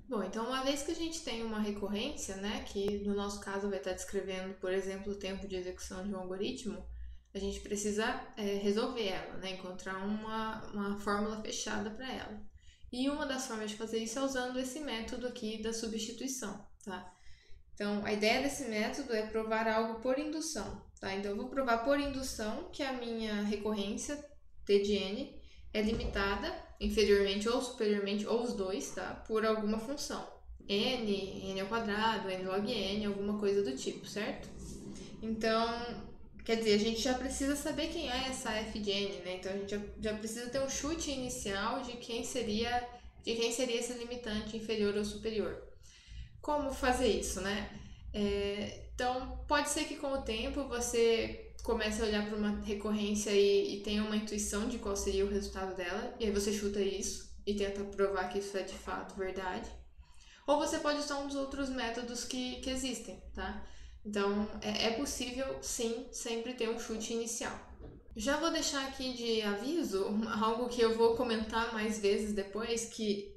Bom, então uma vez que a gente tem uma recorrência, né, que no nosso caso vai estar descrevendo, por exemplo, o tempo de execução de um algoritmo, a gente precisa resolver ela, né, encontrar uma fórmula fechada para ela. E uma das formas de fazer isso é usando esse método aqui da substituição, tá? Então, a ideia desse método é provar algo por indução, tá? Então, eu vou provar por indução que a minha recorrência, t de n, é limitada, inferiormente ou superiormente, ou os dois, tá? Por alguma função. N ao quadrado, n log n, alguma coisa do tipo, certo? Então, quer dizer, a gente já precisa saber quem é essa f de n, né? Então, a gente já precisa ter um chute inicial de quem seria esse limitante inferior ou superior. Como fazer isso, né? Então, pode ser que com o tempo você comece a olhar para uma recorrência e tenha uma intuição de qual seria o resultado dela, e aí você chuta isso e tenta provar que isso é de fato verdade. Ou você pode usar um dos outros métodos que existem, tá? Então, é possível, sim, sempre ter um chute inicial. Já vou deixar aqui de aviso algo que eu vou comentar mais vezes depois, que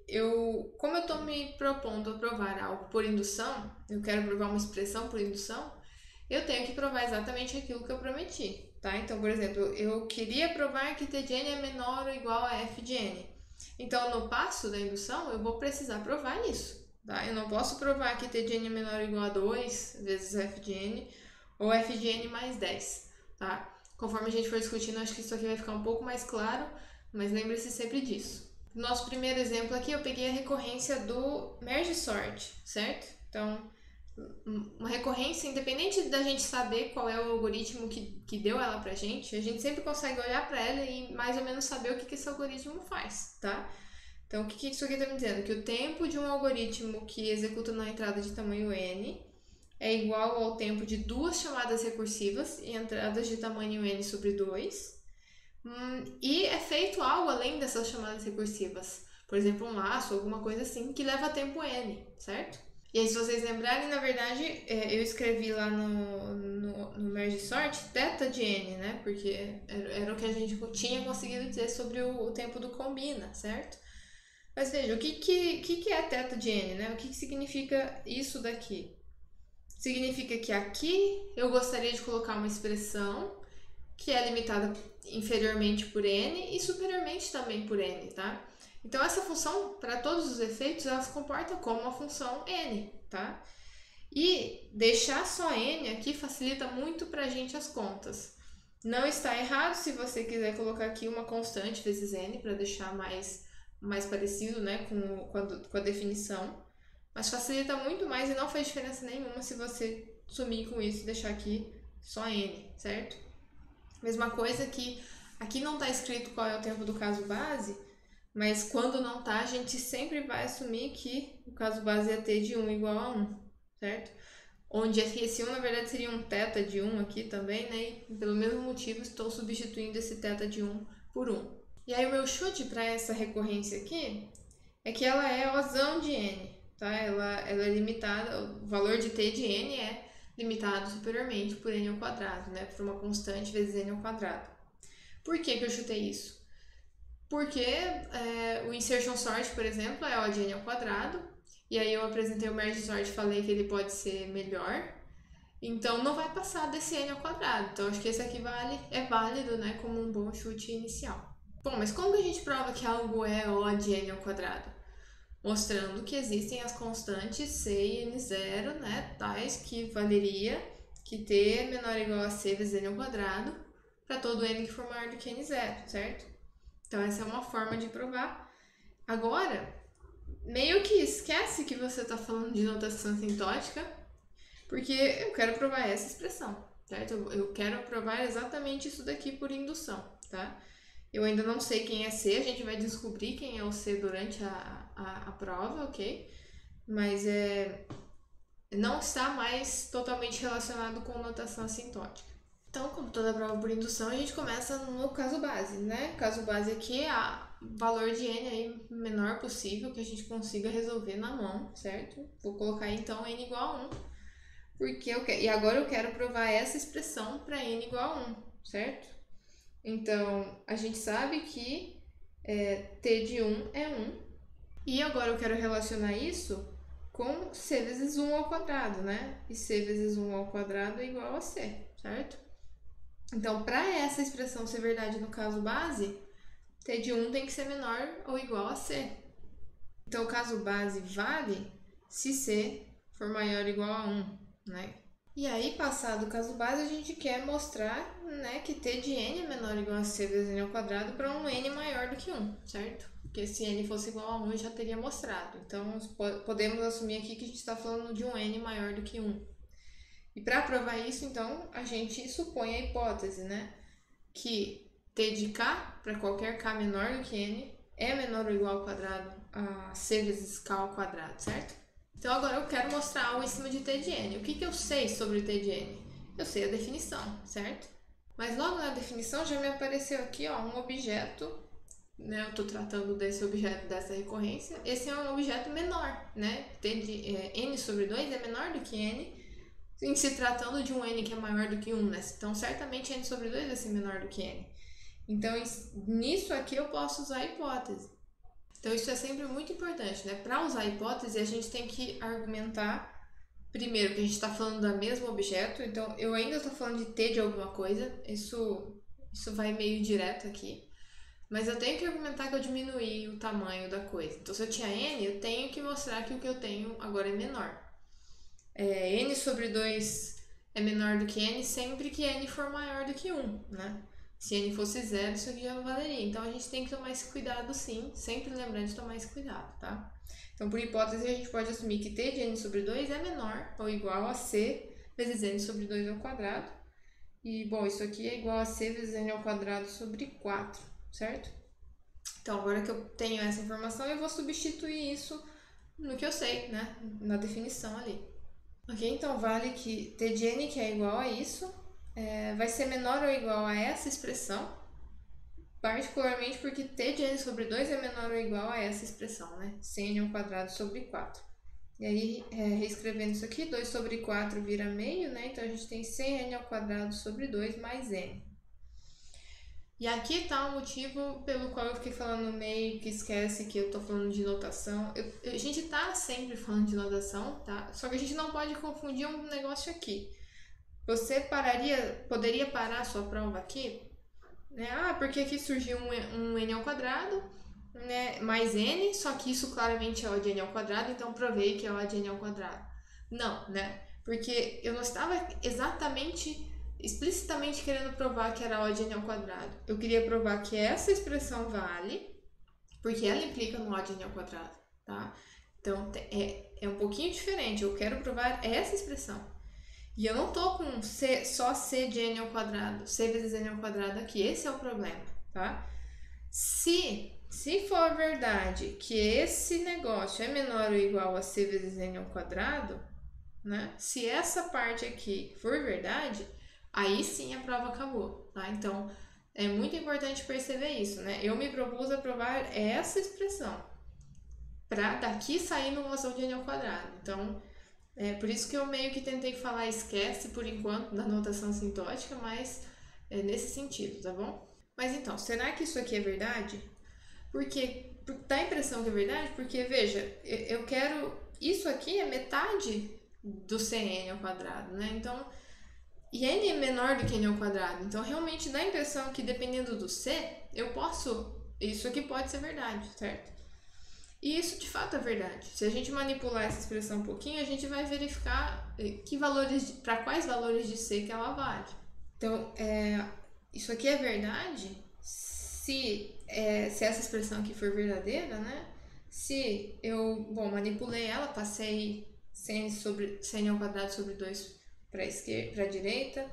como eu estou me propondo a provar algo por indução, eu quero provar uma expressão por indução, eu tenho que provar exatamente aquilo que eu prometi, tá? Então, por exemplo, eu queria provar que t de n é menor ou igual a f de n. Então, no passo da indução, eu vou precisar provar isso, tá? Eu não posso provar que t de n é menor ou igual a 2 vezes f de n ou f de n mais 10, tá? Conforme a gente for discutindo, acho que isso aqui vai ficar um pouco mais claro, mas lembre-se sempre disso. No nosso primeiro exemplo aqui, eu peguei a recorrência do merge sort, certo? Então, uma recorrência, independente da gente saber qual é o algoritmo que deu ela pra gente, a gente sempre consegue olhar para ela e mais ou menos saber o que esse algoritmo faz, tá? Então, o que isso aqui está me dizendo? Que o tempo de um algoritmo que executa na entrada de tamanho n é igual ao tempo de duas chamadas recursivas e entradas de tamanho n sobre 2. E é feito algo além dessas chamadas recursivas. Por exemplo, um laço, alguma coisa assim, que leva tempo n, certo? E aí, se vocês lembrarem, na verdade, eu escrevi lá no merge sort θ de n, né? Porque era o que a gente tinha conseguido dizer sobre o tempo do combina, certo? Mas veja, o que é θ de n, né? O que significa isso daqui? Significa que aqui eu gostaria de colocar uma expressão que é limitada inferiormente por n e superiormente também por n, tá? Então, essa função, para todos os efeitos, ela se comporta como uma função n, tá? E deixar só n aqui facilita muito para a gente as contas. Não está errado se você quiser colocar aqui uma constante vezes n para deixar mais parecido, né, com a definição. Mas facilita muito mais e não faz diferença nenhuma se você sumir com isso e deixar aqui só n, certo? Mesma coisa que aqui não está escrito qual é o tempo do caso base, mas quando não está, a gente sempre vai assumir que o caso base é t de 1 igual a 1, certo? Onde esse 1 na verdade seria um θ de 1 aqui também, né? E pelo mesmo motivo estou substituindo esse θ de 1 por 1. E aí o meu chute para essa recorrência aqui é que ela é osão de n, tá? Ela é limitada, o valor de t de n é limitado superiormente por n ao quadrado, né? Por uma constante vezes n ao quadrado. Por que eu chutei isso? Porque o insertion sort, por exemplo, é O de n ao quadrado, e aí eu apresentei o merge sort e falei que ele pode ser melhor, então não vai passar desse n ao quadrado. Então acho que esse aqui é válido, né, como um bom chute inicial. Bom, mas como que a gente prova que algo é O de n ao quadrado? Mostrando que existem as constantes c e n0, né, tais que valeria que t é menor ou igual a c vezes n ao quadrado para todo n que for maior do que n0, certo? Então essa é uma forma de provar. Agora, meio que esquece que você está falando de notação assintótica, porque eu quero provar essa expressão, certo? Eu quero provar exatamente isso daqui por indução, tá? Eu ainda não sei quem é C, a gente vai descobrir quem é o C durante a prova, ok? Mas não está mais totalmente relacionado com notação assintótica. Então, como toda prova por indução, a gente começa no caso base, né? O caso base aqui é o valor de n aí menor possível que a gente consiga resolver na mão, certo? Vou colocar então n igual a 1, porque e agora eu quero provar essa expressão para n igual a 1, certo? Então, a gente sabe que t de 1 é 1 E agora eu quero relacionar isso com c vezes 1 ao quadrado, né? E c vezes 1 ao quadrado é igual a c, certo? Então, para essa expressão ser verdade no caso base, t de 1 tem que ser menor ou igual a c. Então, o caso base vale se c for maior ou igual a 1, né? E aí, passado o caso base, a gente quer mostrar, né, que t de n é menor ou igual a c vezes n ao quadrado para um n maior do que 1, certo? Porque se n fosse igual a 1, eu já teria mostrado. Então, podemos assumir aqui que a gente está falando de um n maior do que 1. E para provar isso, então, a gente supõe a hipótese, né, que t de k, para qualquer k menor do que n, é menor ou igual ao quadrado a c vezes k ao quadrado, certo? Então, agora eu quero mostrar algo em cima de t de n. O que eu sei sobre t de n? Eu sei a definição, certo? Mas logo na definição já me apareceu aqui, ó, um objeto, né? Eu estou tratando desse objeto, dessa recorrência. Esse é um objeto menor, né? T de n sobre 2 é menor do que n, em se tratando de um n que é maior do que 1, né? Então, certamente n sobre 2 vai ser menor do que n. Então, nisso aqui eu posso usar a hipótese. Então, isso é sempre muito importante, né? Para usar a hipótese, a gente tem que argumentar, primeiro, que a gente está falando do mesmo objeto. Então, eu ainda estou falando de t de alguma coisa. Isso vai meio direto aqui. Mas eu tenho que argumentar que eu diminuí o tamanho da coisa. Então, se eu tinha n, eu tenho que mostrar que o que eu tenho agora é menor. N sobre 2 é menor do que n sempre que n for maior do que 1, né? Se n fosse 0, isso aqui já não valeria. Então, a gente tem que tomar esse cuidado sim, sempre lembrando de tomar esse cuidado, tá? Então, por hipótese, a gente pode assumir que t de n sobre 2 é menor ou igual a c vezes n sobre 2 ao quadrado. E, bom, isso aqui é igual a c vezes n ao quadrado sobre 4, certo? Então, agora que eu tenho essa informação, eu vou substituir isso no que eu sei, né? Na definição ali. Ok, então vale que t de n, que é igual a isso, vai ser menor ou igual a essa expressão, particularmente porque t de n sobre 2 é menor ou igual a essa expressão, né? Cn ao quadrado sobre 4. E aí, reescrevendo isso aqui, 2 sobre 4 vira meio, né? Então, a gente tem Cn ao quadrado sobre 2 mais n. E aqui está o motivo pelo qual eu fiquei falando meio que esquece que eu estou falando de notação. A gente está sempre falando de notação, tá? Só que a gente não pode confundir um negócio aqui. Você poderia parar a sua prova aqui, né? Porque aqui surgiu um n ao quadrado, né? Mais n, só que isso claramente é O de n ao quadrado, então provei que é O de n ao quadrado. Não, né? Porque eu não estava explicitamente querendo provar que era O de n ao quadrado. Eu queria provar que essa expressão vale, porque ela implica no O de n ao quadrado, tá? Então, é um pouquinho diferente. Eu quero provar essa expressão. E eu não tô com só c de n ao quadrado, c vezes n ao quadrado aqui. Esse é o problema, tá? Se for verdade que esse negócio é menor ou igual a c vezes n ao quadrado, né? Se essa parte aqui for verdade, aí sim a prova acabou, tá? Então, é muito importante perceber isso, né? Eu me propus a provar essa expressão para daqui sair uma noção de n ao quadrado. Então, por isso que eu meio que tentei falar esquece por enquanto da notação sintótica, mas é nesse sentido, tá bom? Mas então, será que isso aqui é verdade? Porque dá a impressão que é verdade, porque veja, eu quero... Isso aqui é metade do Cn ao quadrado, né? Então, e n é menor do que n ao quadrado. Então, realmente dá a impressão que dependendo do c, eu posso... Isso aqui pode ser verdade, certo? E isso de fato é verdade. Se a gente manipular essa expressão um pouquinho, a gente vai verificar para quais valores de c que ela vale. Então, isso aqui é verdade se essa expressão aqui for verdadeira, né? Se eu, manipulei ela, passei Cn ao quadrado sobre 2 para a direita,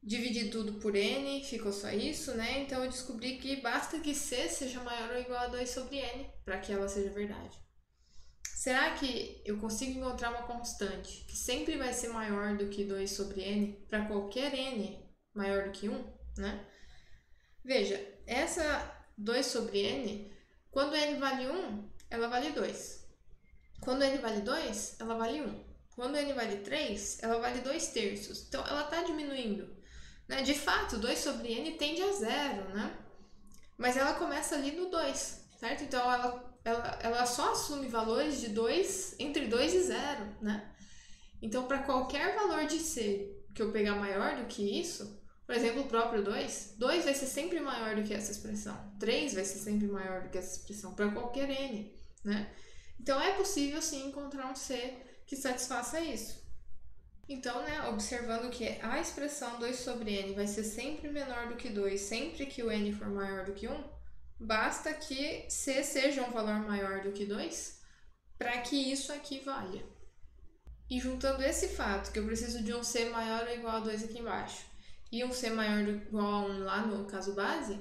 dividi tudo por n, ficou só isso, né? Então, eu descobri que basta que c seja maior ou igual a 2 sobre n para que ela seja verdade. Será que eu consigo encontrar uma constante que sempre vai ser maior do que 2 sobre n para qualquer n maior do que 1, né? Veja, essa 2 sobre n, quando n vale 1, ela vale 2. Quando n vale 2, ela vale 1. Quando n vale 3, ela vale 2/3. Então, ela está diminuindo. Né? De fato, 2 sobre n tende a 0, né? Mas ela começa ali no 2, certo? Então, ela ela só assume valores de 2, entre 2 e 0, né? Então, para qualquer valor de C que eu pegar maior do que isso, por exemplo, o próprio 2, 2 vai ser sempre maior do que essa expressão. 3 vai ser sempre maior do que essa expressão, para qualquer n, né? Então, é possível, sim, encontrar um C que satisfaça isso. Então, né, observando que a expressão 2 sobre n vai ser sempre menor do que 2, sempre que o n for maior do que 1, basta que C seja um valor maior do que 2 para que isso aqui valha. E juntando esse fato, que eu preciso de um C maior ou igual a 2 aqui embaixo, e um C maior ou igual a 1 lá no caso base,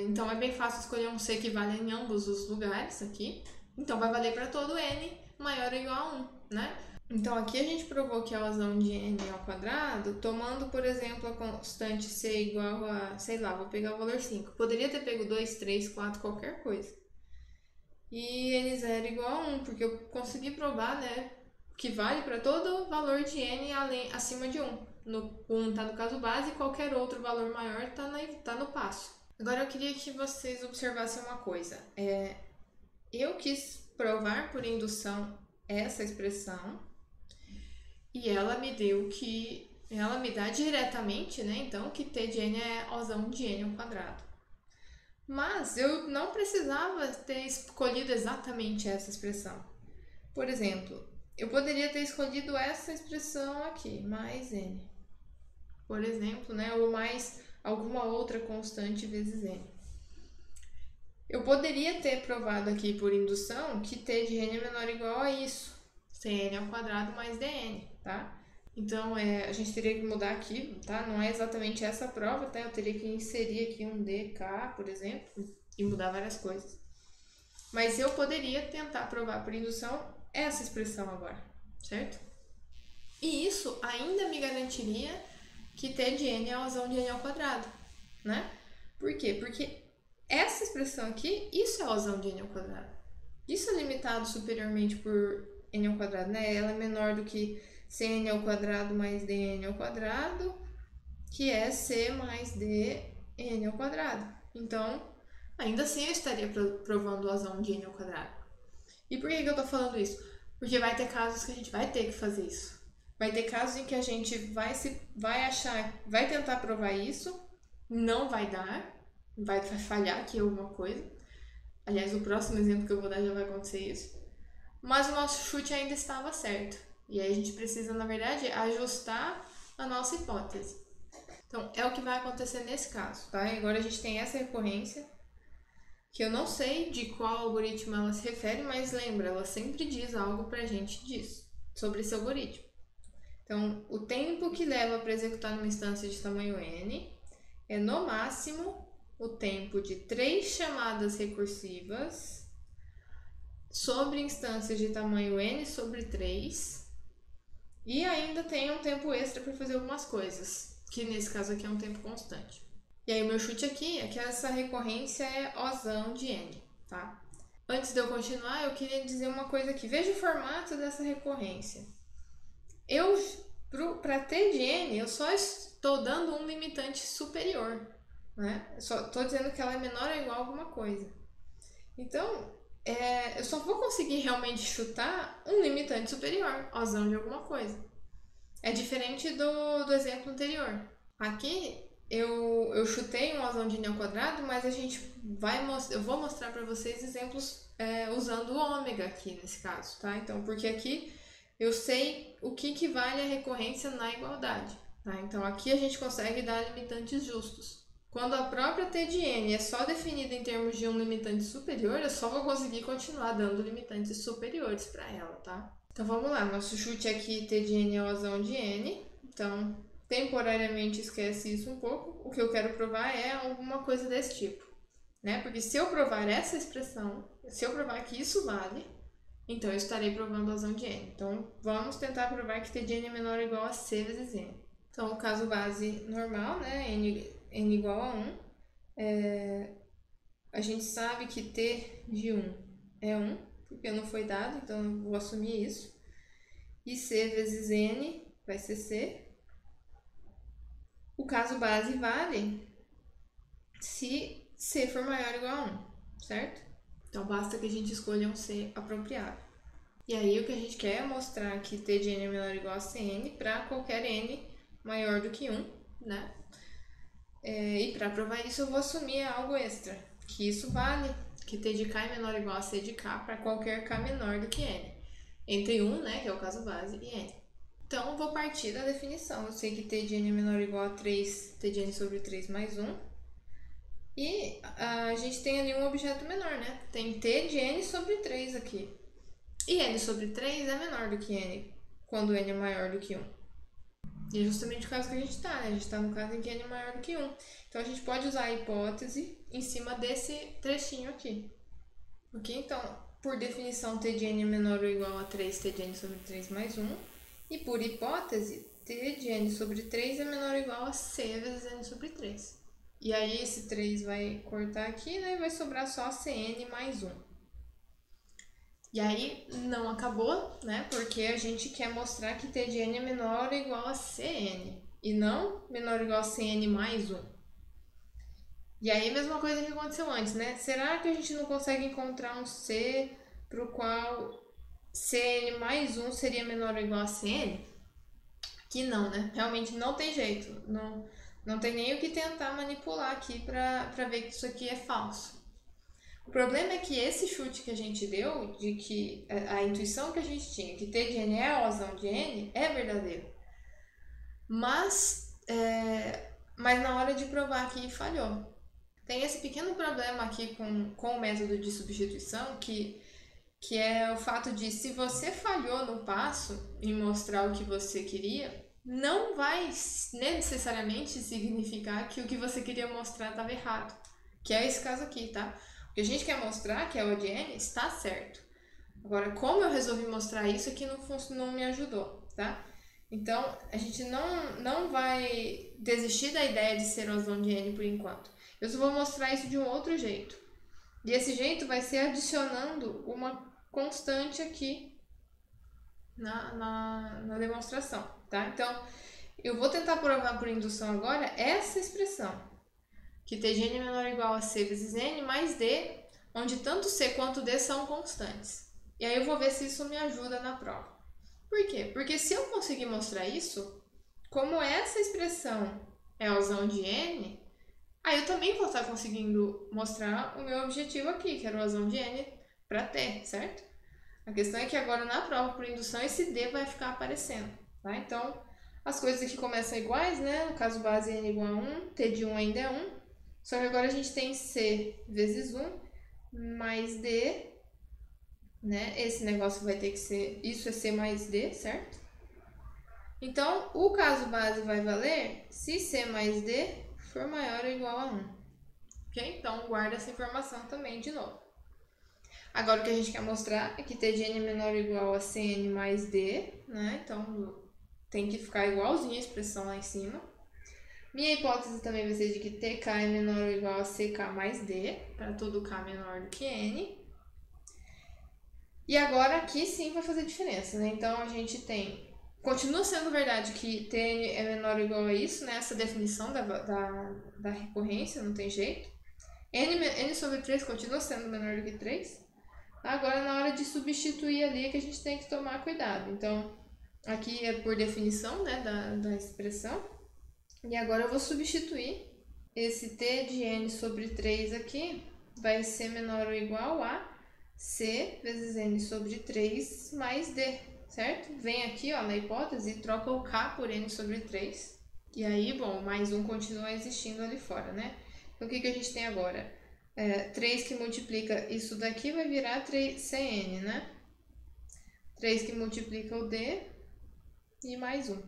então é bem fácil escolher um C que vale em ambos os lugares aqui. Então vai valer para todo n maior ou igual a 1, né? Então aqui a gente provou que a razão de n ao quadrado, tomando, por exemplo, a constante C igual a, sei lá, vou pegar o valor 5. Poderia ter pego 2, 3, 4, qualquer coisa. E n0 igual a 1, porque eu consegui provar, né, que vale para todo valor de n acima de 1. 1 está no caso base e qualquer outro valor maior está no passo. Agora eu queria que vocês observassem uma coisa. Eu quis provar por indução essa expressão e ela me dá diretamente, né, então, que t de n é osão de n ao quadrado. Mas eu não precisava ter escolhido exatamente essa expressão. Por exemplo, eu poderia ter escolhido essa expressão aqui, mais n. Por exemplo, né? Ou mais alguma outra constante vezes n. Eu poderia ter provado aqui por indução que t de n é menor ou igual a isso. Cn ao quadrado mais dn, tá? Então, a gente teria que mudar aqui, tá? Não é exatamente essa prova, tá? Eu teria que inserir aqui um dk, por exemplo, e mudar várias coisas. Mas eu poderia tentar provar por indução essa expressão agora, certo? E isso ainda me garantiria que t de n é a razão de n ao quadrado, né? Por quê? Porque essa expressão aqui, isso é a razão de n ao quadrado. Isso é limitado superiormente por n ao quadrado, né? Ela é menor do que cn ao quadrado mais dn ao quadrado, que é c mais dn ao quadrado. Então, ainda assim eu estaria provando a razão de n ao quadrado. E por que eu tô falando isso? Porque vai ter casos que a gente vai ter que fazer isso. Vai ter casos em que a gente vai tentar provar isso, não vai dar, vai falhar aqui alguma coisa. Aliás, o próximo exemplo que eu vou dar já vai acontecer isso. Mas o nosso chute ainda estava certo. E aí a gente precisa, na verdade, ajustar a nossa hipótese. Então, é o que vai acontecer nesse caso, tá? E agora a gente tem essa recorrência, que eu não sei de qual algoritmo ela se refere, mas lembra, ela sempre diz algo pra gente disso, sobre esse algoritmo. Então, o tempo que leva para executar numa instância de tamanho n é, no máximo, o tempo de 3 chamadas recursivas sobre instâncias de tamanho n sobre 3, e ainda tem um tempo extra para fazer algumas coisas, que nesse caso aqui é um tempo constante. E aí o meu chute aqui é que essa recorrência é osão de n, tá? Antes de eu continuar, eu queria dizer uma coisa aqui. Veja o formato dessa recorrência. Para t de n, eu só estou dando um limitante superior, né? Eu só estou dizendo que ela é menor ou igual a alguma coisa. Então, eu só vou conseguir realmente chutar um limitante superior, osão de alguma coisa. É diferente do exemplo anterior. Aqui, eu chutei um osão de n ao quadrado, mas eu vou mostrar para vocês exemplos usando o ômega aqui nesse caso, tá? Então, porque aqui eu sei o que equivale à recorrência na igualdade, tá? Então, aqui a gente consegue dar limitantes justos. Quando a própria t de n é só definida em termos de um limitante superior, eu só vou conseguir continuar dando limitantes superiores para ela, tá? Então, vamos lá. Nosso chute aqui, t de n é osão de n. Então, temporariamente esquece isso um pouco. O que eu quero provar é alguma coisa desse tipo, né? Porque se eu provar essa expressão, se eu provar que isso vale, então eu estarei provando a razão de n. Então, vamos tentar provar que t de n é menor ou igual a c vezes n. Então, o caso base normal, né? n igual a 1. A gente sabe que t de 1 é 1, porque não foi dado, então eu vou assumir isso. E c vezes n vai ser c. O caso base vale se c for maior ou igual a 1, certo? Então basta que a gente escolha um C apropriado. E aí o que a gente quer é mostrar que T de n é menor ou igual a Cn para qualquer n maior do que 1, né? E para provar isso eu vou assumir algo extra, que isso vale, que T de K é menor ou igual a C de K para qualquer K menor do que n. Entre 1, né, que é o caso base, e n. Então eu vou partir da definição. Eu sei que T de n é menor ou igual a 3, T de n sobre 3 mais 1. E a gente tem ali um objeto menor, né? Tem T de n sobre 3 aqui. E n sobre 3 é menor do que n, quando n é maior do que 1. E é justamente o caso que a gente está, né? A gente está no caso em que n é maior do que 1. Então a gente pode usar a hipótese em cima desse trechinho aqui. Ok? Então, por definição, T de n é menor ou igual a 3, T de n sobre 3 mais 1. E por hipótese, T de n sobre 3 é menor ou igual a C vezes n sobre 3. E aí esse 3 vai cortar aqui, né? E vai sobrar só Cn mais 1. E aí não acabou, né? Porque a gente quer mostrar que T de n é menor ou igual a Cn. E não menor ou igual a Cn mais 1. E aí mesma coisa que aconteceu antes, né? Será que a gente não consegue encontrar um C para o qual Cn mais 1 seria menor ou igual a Cn? Que não, né? Realmente não tem jeito. Não tem nem o que tentar manipular aqui para ver que isso aqui é falso. O problema é que esse chute que a gente deu, de que a intuição que a gente tinha, que T de n é a razão de n, é verdadeiro. Mas na hora de provar aqui falhou. Tem esse pequeno problema aqui com o método de substituição, que é o fato de, se você falhou no passo em mostrar o que você queria, não vai necessariamente significar que o que você queria mostrar estava errado. Que é esse caso aqui, tá? O que a gente quer mostrar, que é o de n, está certo. Agora, como eu resolvi mostrar isso aqui não me ajudou, tá? Então, a gente não vai desistir da ideia de ser razão de n por enquanto. Eu só vou mostrar isso de um outro jeito. E esse jeito vai ser adicionando uma constante aqui na demonstração, tá? Então, eu vou tentar provar por indução agora essa expressão, que T de n é menor ou igual a C vezes n mais D, onde tanto C quanto D são constantes. E aí eu vou ver se isso me ajuda na prova. Por quê? Porque se eu conseguir mostrar isso, como essa expressão é a razão de n, aí eu também vou estar conseguindo mostrar o meu objetivo aqui, que era a razão de n para t, certo? A questão é que agora na prova por indução esse d vai ficar aparecendo, tá? Então, as coisas aqui começam iguais, né? No caso base n igual a 1, t de 1 ainda é 1. Só que agora a gente tem c vezes 1 mais d, né? Esse negócio vai ter que ser, isso é c mais d, certo? Então, o caso base vai valer se c mais d for maior ou igual a 1. Ok? Então, guarda essa informação também de novo. Agora, o que a gente quer mostrar é que T de n é menor ou igual a Cn mais D, né? Então, tem que ficar igualzinho a expressão lá em cima. Minha hipótese também vai ser de que Tk é menor ou igual a Ck mais D, para todo K menor do que N. E agora, aqui sim vai fazer diferença, né? Então, a gente tem... Continua sendo verdade que Tn é menor ou igual a isso, né? Essa definição da recorrência, não tem jeito. N sobre 3 continua sendo menor do que 3. Agora, na hora de substituir ali, é que a gente tem que tomar cuidado. Então, aqui é por definição, né, da expressão. E agora eu vou substituir esse t de n sobre 3 aqui, vai ser menor ou igual a c vezes n sobre 3 mais d, certo? Vem aqui, ó, na hipótese e troca o k por n sobre 3. E aí, bom, mais 1 continua existindo ali fora, né? Então, o que a gente tem agora? 3 que multiplica isso daqui vai virar 3cn, né? 3 que multiplica o d e mais 1.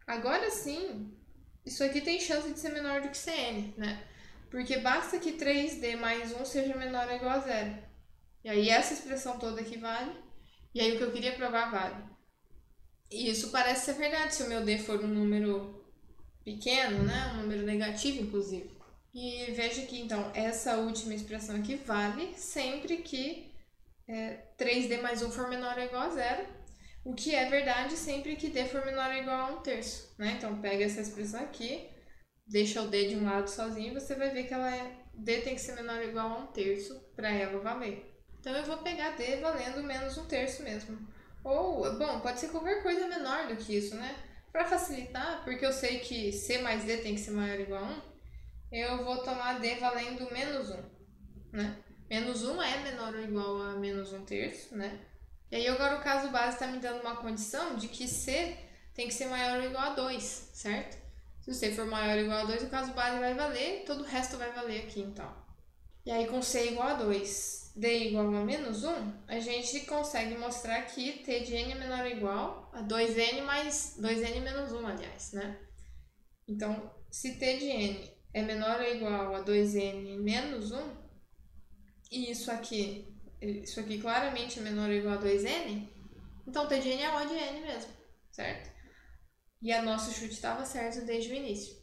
Agora sim, isso aqui tem chance de ser menor do que cn, né? Porque basta que 3d mais 1 seja menor ou igual a 0. E aí essa expressão toda aqui vale, e aí o que eu queria provar vale. E isso parece ser verdade se o meu d for um número pequeno, né? Um número negativo, inclusive. E veja que, então, essa última expressão aqui vale sempre que 3d mais 1 for menor ou igual a 0, o que é verdade sempre que d for menor ou igual a 1/3, né? Então, pega essa expressão aqui, deixa o d de um lado sozinho e você vai ver que ela é D tem que ser menor ou igual a 1/3 para ela valer. Então eu vou pegar D valendo menos 1/3 mesmo. Ou, bom, pode ser qualquer coisa menor do que isso, né? Para facilitar, porque eu sei que C mais D tem que ser maior ou igual a 1, eu vou tomar D valendo menos 1, né? Menos 1 é menor ou igual a menos 1/3, né? E aí agora o caso base está me dando uma condição de que C tem que ser maior ou igual a 2, certo? Se C for maior ou igual a 2, o caso base vai valer, todo o resto vai valer aqui então. E aí com C igual a 2, D igual a menos 1, a gente consegue mostrar que T de N é menor ou igual a 2N mais 2N menos 1, aliás, né? Então, se T de N é menor ou igual a 2N menos 1, e isso aqui claramente é menor ou igual a 2N, então T de N é O de N mesmo, certo? E a nosso chute estava certo desde o início.